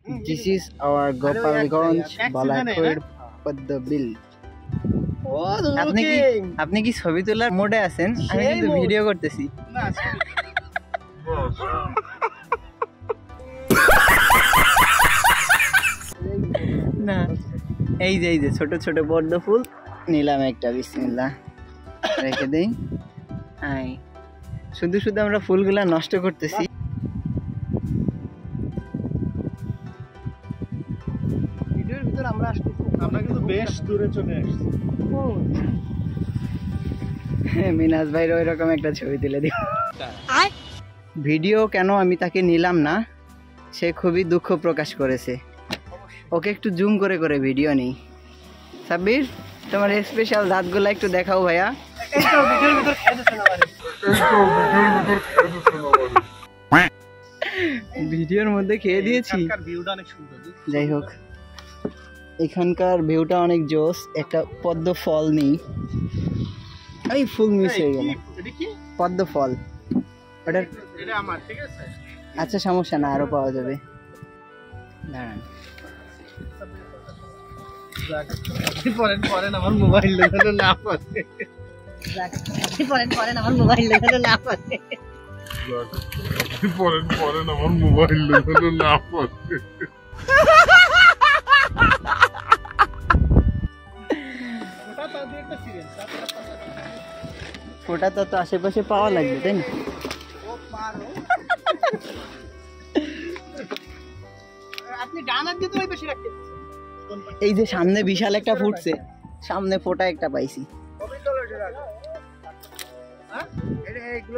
This is our Gopalganj Balakoid Paddabil. আপনি কি ছবি তোলার মোডে আছেন? আমি কিন্তু ভিডিও করতেছি। না এই যে ছোট ছোট পদ্ম ফুল নিলাম একটা, বিসমিল্লাহ রেখে দেই। শুধু শুধু আমরা ফুলগুলা নষ্ট করতেছি। ভিডিওর ভিতর আমরা কিন্তু বেশ দূরে চলে আসছি। মিনাজ ভাইর ওই রকম একটা ছবি তুলে দিও। ভিডিও কেন আমি তাকে নিলাম না, সে খুবই দুঃখ প্রকাশ করেছে। ওকে একটু জুম করে করে ভিডিও নেই। সাব্বির, তোমার স্পেশাল দাঁতগুলো একটু দেখাও ভাইয়া। ভিডিওর মধ্যে খেয়ে দিয়েছি। যাই হোক, এখানকার ভিউটা অনেক জোস। একটা পদ্ম ফল নেই, এই ফুল মিস হয়ে গেল। পদ্ম ফল ওটা আমার, ঠিক আছে? আচ্ছা সমস্যা না, আরো পাওয়া যাবে। দাঁড়ান, পরেন আমার মোবাইল দেখানো না পারে। পরেন আমার মোবাইল দেখানো না পারে। পরেন আমার মোবাইল দেখানো না পারে। ওটা তো আশেপাশে পাওয়া লাগবে, তাই না? আপনি ডানার দিয়ে তো বেশি রাখতে। এই যে সামনে বিশাল একটা ফুটছে, সামনে ফোটা একটা পাইছি। হ্যাঁ, এটা এগুলো